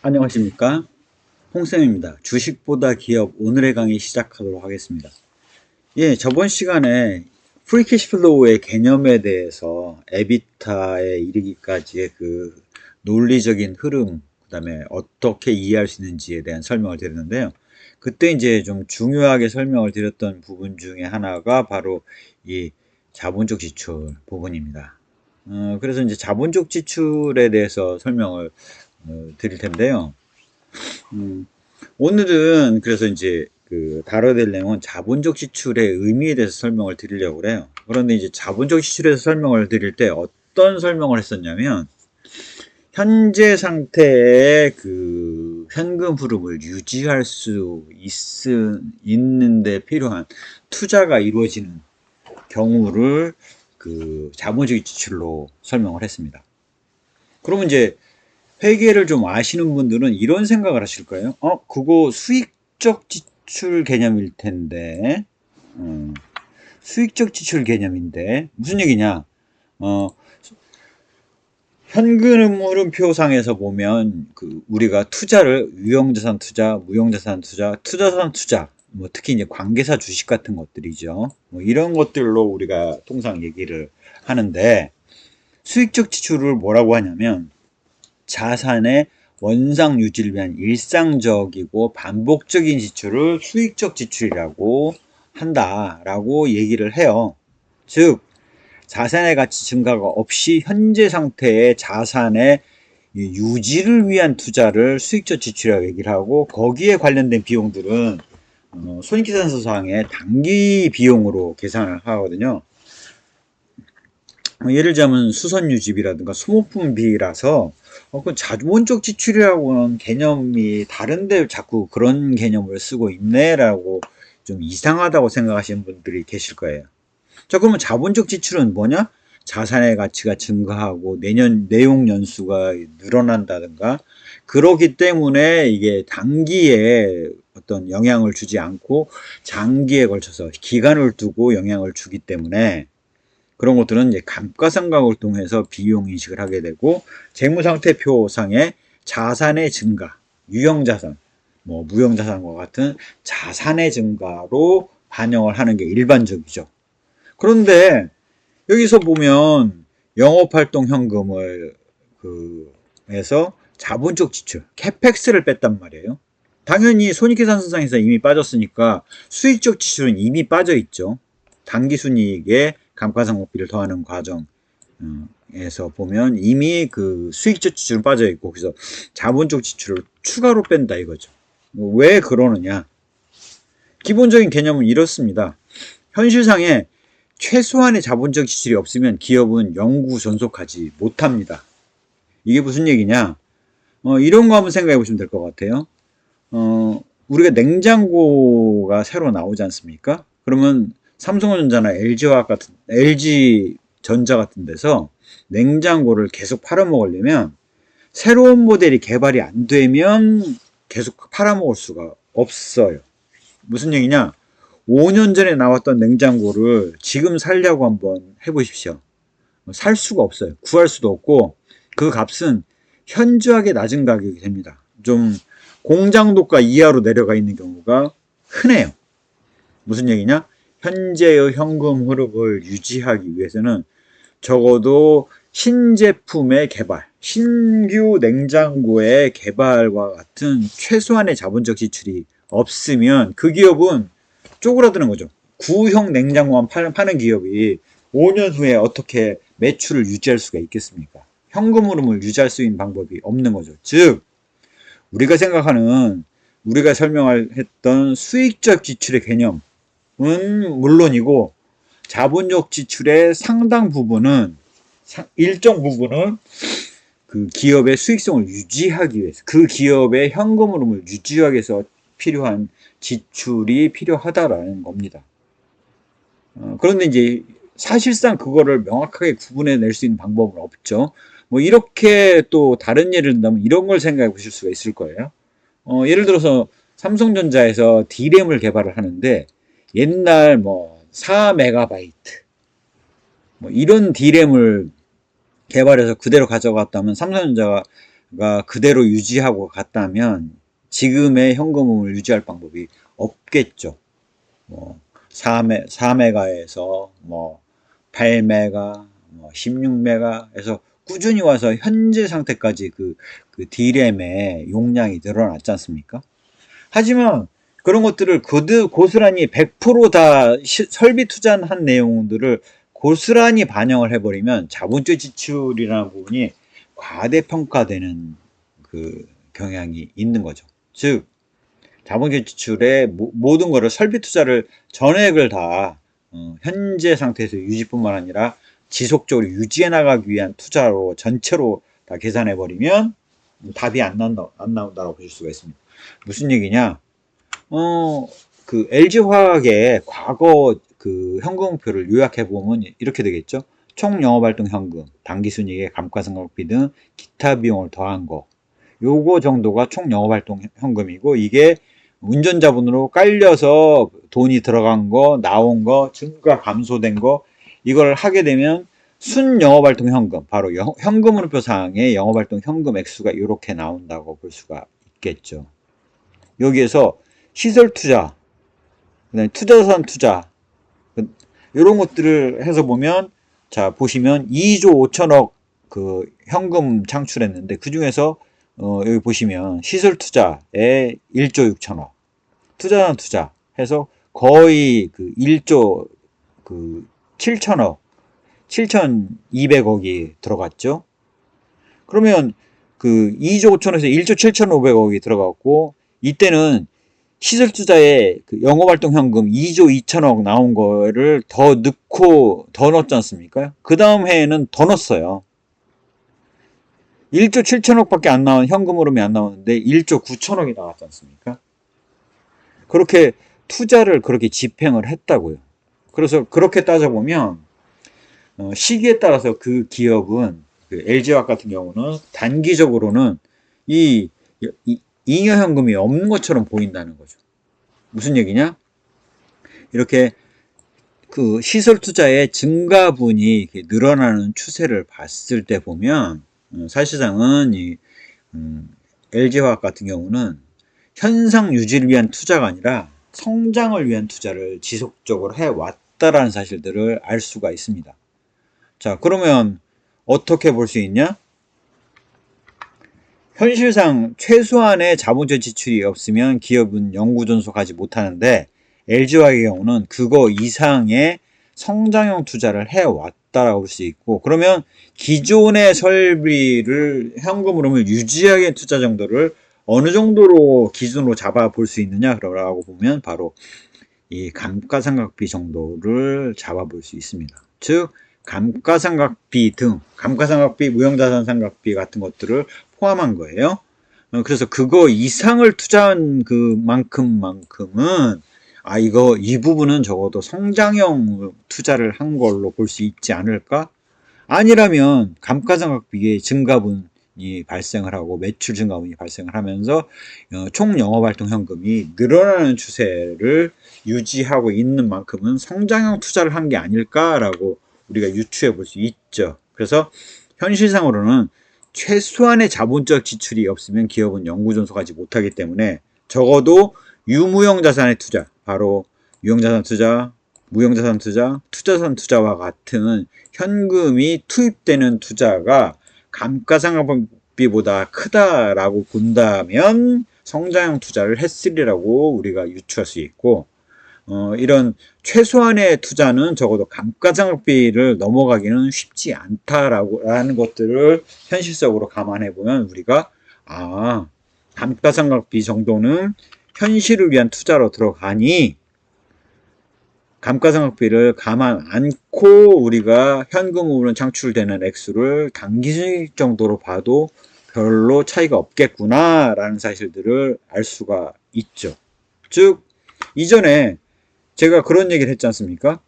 안녕하십니까? 홍쌤입니다. 주식보다 기업 오늘의 강의 시작하도록 하겠습니다. 예, 저번 시간에 프리캐시플로우의 개념에 대해서 에비타에 이르기까지의 그 논리적인 흐름, 그 다음에 어떻게 이해할 수 있는지에 대한 설명을 드렸는데요. 그때 이제 좀 중요하게 설명을 드렸던 부분 중에 하나가 바로 이 자본적 지출 부분입니다. 그래서 이제 자본적 지출에 대해서 설명을 드릴 텐데요. 음, 오늘은 그래서 이제 그 다뤄야 될 내용은 자본적 지출의 의미에 대해서 설명을 드리려고 그래요. 그런데 이제 자본적 지출에서 설명을 드릴 때 어떤 설명을 했었냐면, 현재 상태의 그 현금 흐름을 유지할 수 있는데 필요한 투자가 이루어지는 경우를 그 자본적 지출로 설명을 했습니다. 그러면 이제 회계를 좀 아시는 분들은 이런 생각을 하실 거예요. 그거 수익적 지출 개념일 텐데, 수익적 지출 개념인데, 무슨 얘기냐? 어, 현금 흐름표상에서 보면, 우리가 투자를 유형자산 투자, 무형자산 투자, 투자산 투자, 뭐 특히 이제 관계사 주식 같은 것들이죠. 뭐 이런 것들로 우리가 통상 얘기를 하는데, 수익적 지출을 뭐라고 하냐면, 자산의 원상 유지를 위한 일상적이고 반복적인 지출을 수익적 지출이라고 한다라고 얘기를 해요. 즉, 자산의 가치 증가가 없이 현재 상태의 자산의 유지를 위한 투자를 수익적 지출이라고 얘기를 하고, 거기에 관련된 비용들은 손익계산서상의 단기 비용으로 계산을 하거든요. 예를 들자면 수선유지비라든가 소모품비라서 그 자본적 지출이라고는 개념이 다른데 자꾸 그런 개념을 쓰고 있네라고 좀 이상하다고 생각하시는 분들이 계실 거예요. 자, 그러면 자본적 지출은 뭐냐? 자산의 가치가 증가하고 내용 연수가 늘어난다든가, 그러기 때문에 이게 단기에 어떤 영향을 주지 않고 장기에 걸쳐서 기간을 두고 영향을 주기 때문에, 그런 것들은 이제 감가상각을 통해서 비용 인식을 하게 되고, 재무상태표상의 자산의 증가, 유형자산, 뭐 무형자산과 같은 자산의 증가로 반영을 하는 게 일반적이죠. 그런데 여기서 보면 영업활동 현금을 해서 자본적 지출, 캐펙스를 뺐단 말이에요. 당연히 손익계산서상에서 이미 빠졌으니까 수익적 지출은 이미 빠져 있죠. 당기순이익에 감가상각비를 더하는 과정에서 보면 이미 그 수익적 지출은 빠져 있고, 그래서 자본적 지출을 추가로 뺀다 이거죠. 왜 그러느냐? 기본적인 개념은 이렇습니다. 현실상에 최소한의 자본적 지출이 없으면 기업은 영구 존속하지 못합니다. 이게 무슨 얘기냐? 이런 거 한번 생각해 보시면 될 것 같아요. 우리가 냉장고가 새로 나오지 않습니까? 그러면 삼성전자나 LG전자 같은 데서 냉장고를 계속 팔아먹으려면 새로운 모델이 개발이 안 되면 계속 팔아먹을 수가 없어요. 무슨 얘기냐? 5년 전에 나왔던 냉장고를 지금 살려고 한번 해보십시오. 살 수가 없어요. 구할 수도 없고, 그 값은 현저하게 낮은 가격이 됩니다. 좀 공장도가 이하로 내려가 있는 경우가 흔해요. 무슨 얘기냐? 현재의 현금 흐름을 유지하기 위해서는 적어도 신제품의 개발, 신규 냉장고의 개발과 같은 최소한의 자본적 지출이 없으면 그 기업은 쪼그라드는 거죠. 구형 냉장고만 파는 기업이 5년 후에 어떻게 매출을 유지할 수가 있겠습니까? 현금 흐름을 유지할 수 있는 방법이 없는 거죠. 즉, 우리가 설명했던 수익적 지출의 개념은 물론이고, 자본적 지출의 상당 부분은, 일정 부분은 그 기업의 수익성을 유지하기 위해서, 그 기업의 현금 흐름을 유지하기 위해서 필요한 지출이 필요하다라는 겁니다. 그런데 이제 사실상 그거를 명확하게 구분해낼 수 있는 방법은 없죠. 뭐 이렇게 또 다른 예를 든다면 이런 걸 생각해 보실 수가 있을 거예요. 예를 들어서 삼성전자에서 D램을 개발을 하는데, 옛날 뭐 4메가바이트 뭐 이런 D램을 개발해서 그대로 가져갔다면 삼성전자가 그대로 유지하고 갔다면 지금의 현금흐름을 유지할 방법이 없겠죠. 뭐 4메가에서 뭐 8메가, 뭐 16메가에서 꾸준히 와서 현재 상태까지 그 D램의 용량이 늘어났지 않습니까? 하지만 그런 것들을 고스란히 100%다 설비 투자한 내용들을 고스란히 반영을 해버리면 자본주의 지출이라는 부분이 과대평가되는 그 경향이 있는 거죠. 즉 자본주의 지출의 모든 거를 설비 투자를 전액을 다 현재 상태에서 유지뿐만 아니라 지속적으로 유지해 나가기 위한 투자로 전체로 다 계산해 버리면 답이 안 나온다고 보실 수가 있습니다. 무슨 얘기냐? 그 LG화학의 과거 그 현금표를 요약해 보면 이렇게 되겠죠. 총 영업활동 현금, 당기순이익의 감가상각비 등 기타 비용을 더한 거. 요거 정도가 총 영업활동 현금이고, 이게 운전자분으로 깔려서 돈이 들어간 거, 나온 거, 증가 감소된 거, 이걸 하게 되면 순 영업활동 현금, 바로 현금흐름표상의 영업활동 현금 액수가 이렇게 나온다고 볼 수가 있겠죠. 여기에서 시설 투자, 그다음에 투자자산 투자, 이런 것들을 해서 보면, 자, 보시면 2조 5천억 그 현금 창출했는데, 그 중에서 여기 보시면 시설 투자에 1조 6천억, 투자자산 투자 해서 거의 그 1조 그 7천억, 7,200억이 들어갔죠. 그러면 그 2조 5천에서 1조 7,500억이 들어갔고, 이때는 시설 투자에 그 영업활동 현금 2조 2천억 나온 거를 더 넣고 더 넣었지 않습니까? 그 다음 해에는 더 넣었어요. 1조 7천억밖에 안 나온 현금 흐름이 안 나오는데 1조 9천억이 나왔지 않습니까? 그렇게 투자를 그렇게 집행을 했다고요. 그래서 그렇게 따져보면 시기에 따라서 그 기업은 그 LG화학 같은 경우는 단기적으로는 이 잉여현금이 없는 것처럼 보인다는 거죠. 무슨 얘기냐? 이렇게 그 시설 투자의 증가분이 늘어나는 추세를 봤을 때 보면 사실상은 이 LG화학 같은 경우는 현상 유지를 위한 투자가 아니라 성장을 위한 투자를 지속적으로 해왔다라는 사실들을 알 수가 있습니다. 자, 그러면 어떻게 볼 수 있냐? 현실상 최소한의 자본주의 지출이 없으면 기업은 영구존속 하지 못하는데, LG화학의 경우는 그거 이상의 성장형 투자를 해왔다라고 볼 수 있고, 그러면 기존의 설비를 현금 흐름을 유지하기 위한 투자 정도를 어느 정도로 기준으로 잡아 볼 수 있느냐라고 보면 바로 이 감가상각비 정도를 잡아 볼 수 있습니다. 즉 감가상각비 등, 감가상각비, 무형자산상각비 같은 것들을 포함한 거예요. 그래서 그거 이상을 투자한 그만큼은 이 부분은 적어도 성장형 투자를 한 걸로 볼 수 있지 않을까? 아니라면 감가상각비의 증가분이 발생을 하고 매출 증가분이 발생을 하면서 총 영업활동 현금이 늘어나는 추세를 유지하고 있는 만큼은 성장형 투자를 한 게 아닐까라고 우리가 유추해 볼 수 있죠. 그래서 현실상으로는 최소한의 자본적 지출이 없으면 기업은 영구존속하지 못하기 때문에 적어도 유무형 자산의 투자, 바로 유형자산 투자, 무형자산 투자, 투자산 투자와 같은 현금이 투입되는 투자가 감가상각비보다 크다라고 본다면 성장형 투자를 했으리라고 우리가 유추할 수 있고, 이런 최소한의 투자는 적어도 감가상각비를 넘어가기는 쉽지 않다라는 것들을 현실적으로 감안해 보면 우리가 감가상각비 정도는 현실을 위한 투자로 들어가니 감가상각비를 감안 않고 우리가 현금으로 창출되는 액수를 단기순이익 정도로 봐도 별로 차이가 없겠구나라는 사실들을 알 수가 있죠. 즉 이전에 제가 그런 얘기를 했지 않습니까?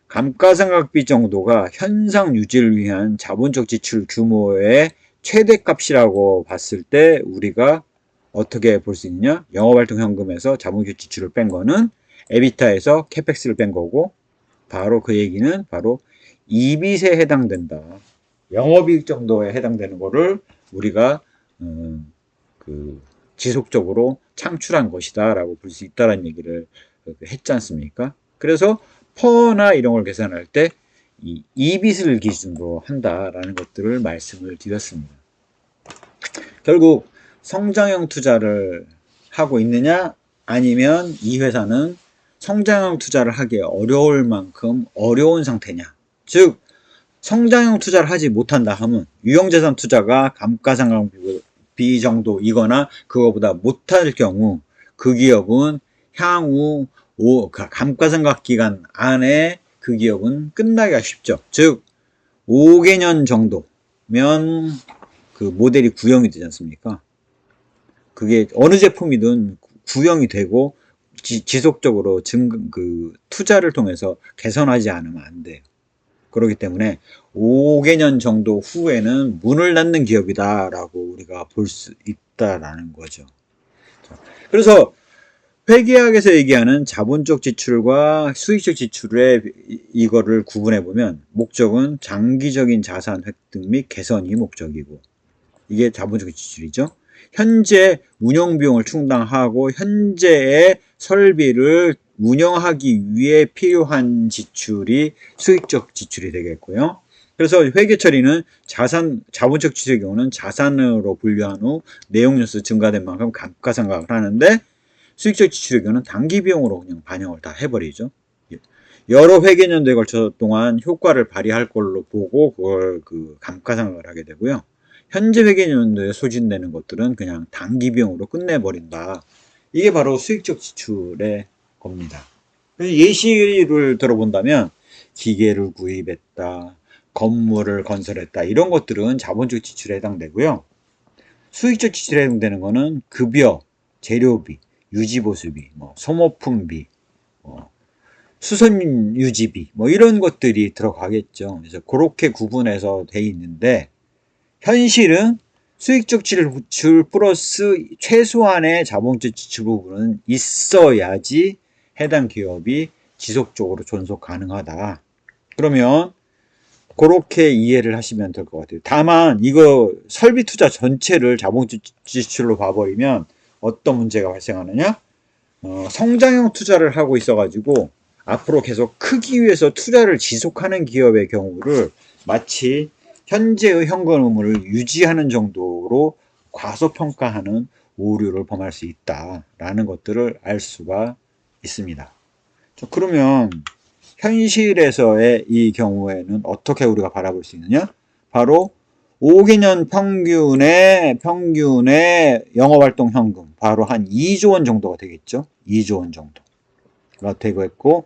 감가상각비 정도가 현상 유지를 위한 자본적 지출 규모의 최대값이라고 봤을 때 우리가 어떻게 볼 수 있느냐? 영업활동 현금에서 자본적 지출을 뺀 거는 에비타에서 캐펙스를 뺀 거고, 바로 그 얘기는 바로 EBIT에 해당된다. 영업이익 정도에 해당되는 거를 우리가 그 지속적으로 창출한 것이다 라고 볼 수 있다는 얘기를 했지 않습니까? 그래서 퍼나 이런 걸 계산할 때 이 EBIT을 기준으로 한다라는 것들을 말씀을 드렸습니다. 결국 성장형 투자를 하고 있느냐 아니면 이 회사는 성장형 투자를 하기 어려울 만큼 어려운 상태냐, 즉 성장형 투자를 하지 못한다 하면 유형자산 투자가 감가상각비 정도이거나 그거보다 못할 경우 그 기업은 향후 감가상각 기간 안에 그 기업은 끝나기가 쉽죠. 즉 5개년 정도면 그 모델이 구형이 되지 않습니까? 그게 어느 제품이든 구형이 되고 지속적으로 투자를 통해서 개선하지 않으면 안 돼요. 그렇기 때문에 5개년 정도 후에는 문을 닫는 기업이다라고 우리가 볼 수 있다라는 거죠. 그래서 회계학에서 얘기하는 자본적 지출과 수익적 지출의 이거를 구분해 보면 목적은 장기적인 자산 획득 및 개선이 목적이고, 이게 자본적 지출이죠. 현재 운영 비용을 충당하고 현재의 설비를 운영하기 위해 필요한 지출이 수익적 지출이 되겠고요. 그래서 회계 처리는 자본적 지출의 경우는 자산으로 분류한 후 내용연수 증가된 만큼 감가상각을 하는데, 수익적 지출의 경우는 단기 비용으로 그냥 반영을 다 해버리죠. 여러 회계년도에 걸쳐 동안 효과를 발휘할 걸로 보고 그걸 감가상각을 하게 되고요. 현재 회계연도에 소진되는 것들은 그냥 단기 비용으로 끝내버린다. 이게 바로 수익적 지출의 겁니다. 예시를 들어본다면 기계를 구입했다, 건물을 건설했다, 이런 것들은 자본적 지출에 해당되고요. 수익적 지출에 해당되는 것은 급여, 재료비, 유지보수비, 소모품비, 수선 유지비, 이런 것들이 들어가겠죠. 그래서 그렇게 구분해서 돼 있는데, 현실은 수익적 지출 플러스 최소한의 자본적 지출 부분은 있어야지 해당 기업이 지속적으로 존속 가능하다. 그러면 그렇게 이해를 하시면 될 것 같아요. 다만 이거 설비 투자 전체를 자본적 지출로 봐버리면 어떤 문제가 발생하느냐? 성장형 투자를 하고 있어가지고 앞으로 계속 크기 위해서 투자를 지속하는 기업의 경우를 마치 현재의 현금 의무를 유지하는 정도로 과소평가하는 오류를 범할 수 있다라는 것들을 알 수가 있습니다. 그러면 현실에서의 이 경우에는 어떻게 우리가 바라볼 수 있느냐? 바로 5개년 평균의 영업활동 현금, 바로 한 2조 원 정도가 되겠죠. 2조 원 정도가 되고 있고,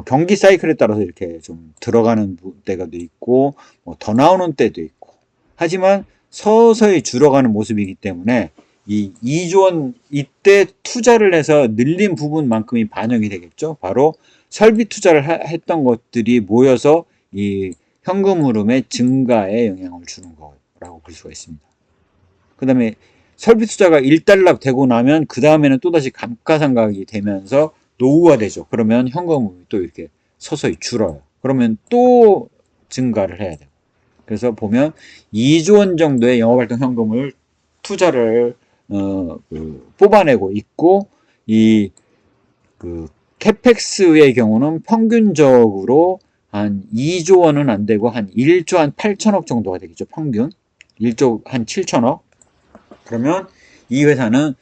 경기 사이클에 따라서 이렇게 좀 들어가는 때가 있고, 더 나오는 때도 있고, 하지만 서서히 줄어가는 모습이기 때문에 이 2조 원 이때 투자를 해서 늘린 부분만큼이 반영이 되겠죠. 바로 설비 투자를 했던 것들이 모여서 이 현금 흐름의 증가에 영향을 주는 거라고 볼 수가 있습니다. 그 다음에 설비 투자가 일단락 되고 나면 그 다음에는 또다시 감가상각이 되면서 노후화되죠. 그러면 현금 흐름이 또 이렇게 서서히 줄어요. 그러면 또 증가를 해야 돼요. 그래서 보면 2조 원 정도의 영업활동 현금을 투자를 뽑아내고 있고, 이 캐펙스의 경우는 평균적으로 한 2조 원은 안 되고 한 1조 한 8천억 정도가 되겠죠. 평균 1조 한 7천억. 그러면 이 회사는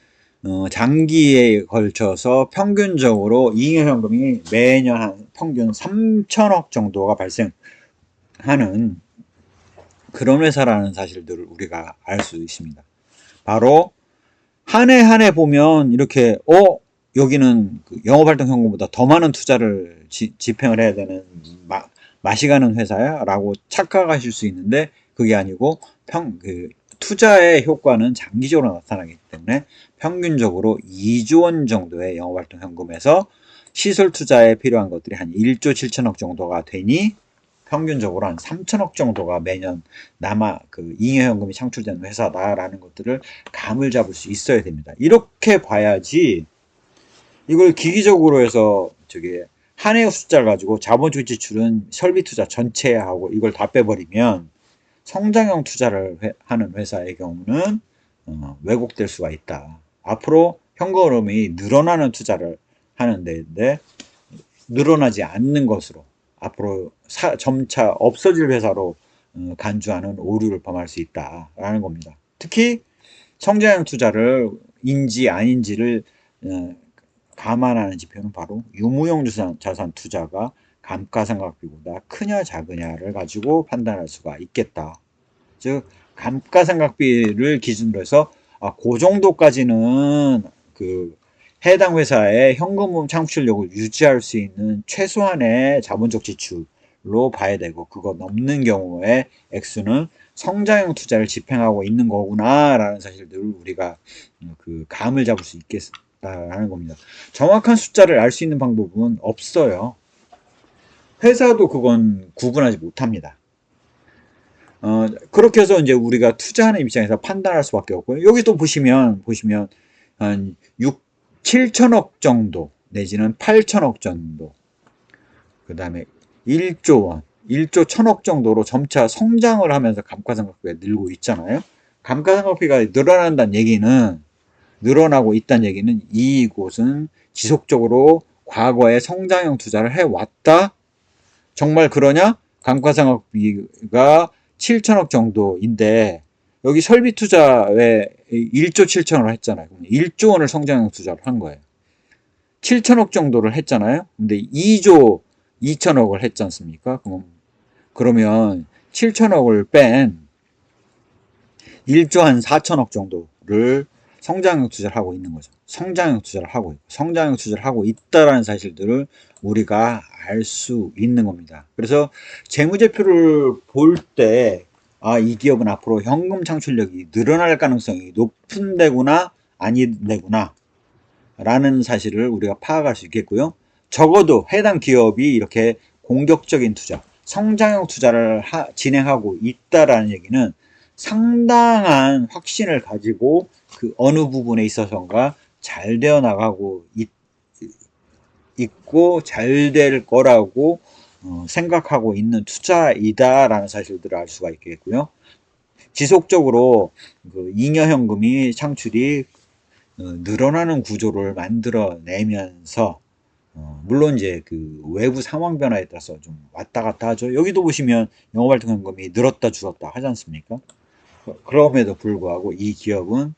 장기에 걸쳐서 평균적으로 잉여현금이 매년 한 평균 3천억 정도가 발생하는 그런 회사라는 사실들을 우리가 알 수 있습니다. 바로 한 해 한 해 보면 이렇게 여기는 영업활동 현금보다 더 많은 투자를 집행을 해야 되는 맛이 가는 회사야 라고 착각하실 수 있는데, 그게 아니고 투자의 효과는 장기적으로 나타나기 때문에 평균적으로 2조 원 정도의 영업활동 현금에서 시설 투자에 필요한 것들이 한 1조 7천억 정도가 되니 평균적으로 한 3천억 정도가 매년 잉여현금이 창출되는 회사다라는 것들을 감을 잡을 수 있어야 됩니다. 이렇게 봐야지 이걸 기기적으로 해서 한 해의 숫자를 가지고 자본주의 지출은 설비 투자 전체에 하고 이걸 다 빼버리면 성장형 투자를 하는 회사의 경우는 왜곡될 수가 있다. 앞으로 현금 흐름이 늘어나는 투자를 하는 데인데 늘어나지 않는 것으로 앞으로 점차 없어질 회사로 간주하는 오류를 범할 수 있다라는 겁니다. 특히 성장형 투자를 인지 아닌지를 감안하는 지표는 바로 유무형 자산 투자가 감가상각비보다 크냐 작으냐를 가지고 판단할 수가 있겠다. 즉 감가상각비를 기준으로 해서 그 정도까지는 그 해당 회사의 현금 창출력을 유지할 수 있는 최소한의 자본적 지출로 봐야 되고, 그거 넘는 경우에 액수는 성장형 투자를 집행하고 있는 거구나라는 사실들을 우리가 그 감을 잡을 수 있겠다라는 겁니다. 정확한 숫자를 알 수 있는 방법은 없어요. 회사도 그건 구분하지 못합니다. 그렇게 해서 이제 우리가 투자하는 입장에서 판단할 수밖에 없고요. 여기도 보시면 한 6, 7천억 정도 내지는 8천억 정도, 그 다음에 1조 원, 1조 1천억 정도로 점차 성장을 하면서 감가상각비가 늘고 있잖아요. 감가상각비가 늘어난다는 얘기는, 늘어나고 있다는 얘기는 이곳은 지속적으로 과거에 성장형 투자를 해왔다? 정말 그러냐? 감가상각비가 7천억 정도인데 여기 설비 투자에 1조 7천억을 했잖아요. 1조 원을 성장형 투자를 한 거예요. 7천억 정도를 했잖아요. 근데 2조 2천억을 했지 않습니까? 그러면 7천억을 뺀 1조 한 4천억 정도를 성장형 투자를 하고 있는 거죠. 성장형 투자를 하고 있고, 성장형 투자를 하고 있다라는 사실들을 우리가 알 수 있는 겁니다. 그래서 재무제표를 볼 때, 이 기업은 앞으로 현금 창출력이 늘어날 가능성이 높은 데구나, 아닌 데구나, 라는 사실을 우리가 파악할 수 있겠고요. 적어도 해당 기업이 이렇게 공격적인 투자, 성장형 투자를 진행하고 있다라는 얘기는 상당한 확신을 가지고 그 어느 부분에 있어서인가 잘 되어 나가고 있고 잘 될 거라고 생각하고 있는 투자이다라는 사실들을 알 수가 있겠고요. 지속적으로 그 잉여현금이 창출이 늘어나는 구조를 만들어내면서 물론 이제 그 외부 상황 변화에 따라서 좀 왔다 갔다 하죠. 여기도 보시면 영업활동 현금이 늘었다 줄었다 하지 않습니까? 그럼에도 불구하고 이 기업은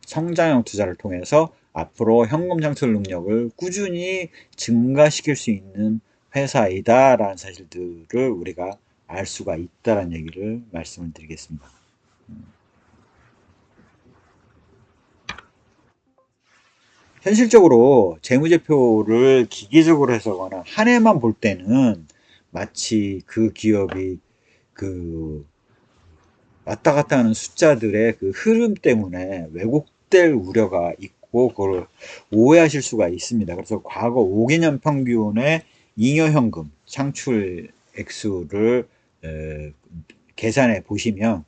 성장형 투자를 통해서 앞으로 현금 창출 능력을 꾸준히 증가시킬 수 있는 회사이다라는 사실들을 우리가 알 수가 있다는 얘기를 말씀을 드리겠습니다. 현실적으로 재무제표를 기계적으로 해석하거나 한 해만 볼 때는 마치 그 기업이 그 왔다 갔다 하는 숫자들의 그 흐름 때문에 왜곡될 우려가 있고 그걸 오해하실 수가 있습니다. 그래서 과거 5개년 평균의 잉여현금 창출 액수를 계산해 보시면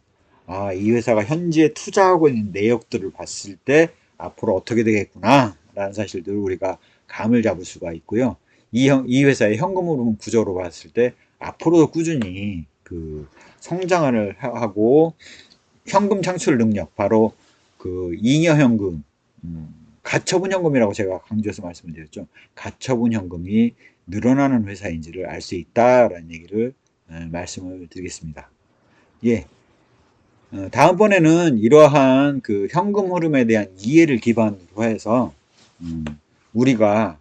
이 회사가 현재 투자하고 있는 내역들을 봤을 때 앞으로 어떻게 되겠구나 라는 사실들을 우리가 감을 잡을 수가 있고요. 이 회사의 현금 흐름 구조로 봤을 때 앞으로도 꾸준히 그 성장을 하고 현금 창출 능력, 바로 그 잉여현금, 가처분 현금이라고 제가 강조해서 말씀을 드렸죠. 가처분 현금이 늘어나는 회사인지를 알 수 있다라는 얘기를 말씀을 드리겠습니다. 예. 다음번에는 이러한 그 현금 흐름에 대한 이해를 기반으로 해서 우리가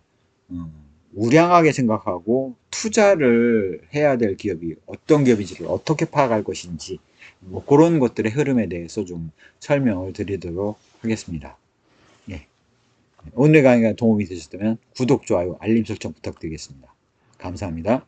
우량하게 생각하고 투자를 해야 될 기업이 어떤 기업인지를 어떻게 파악할 것인지 뭐 그런 것들의 흐름에 대해서 좀 설명을 드리도록 하겠습니다. 예. 오늘 강의가 도움이 되셨다면 구독, 좋아요, 알림 설정 부탁드리겠습니다. 감사합니다.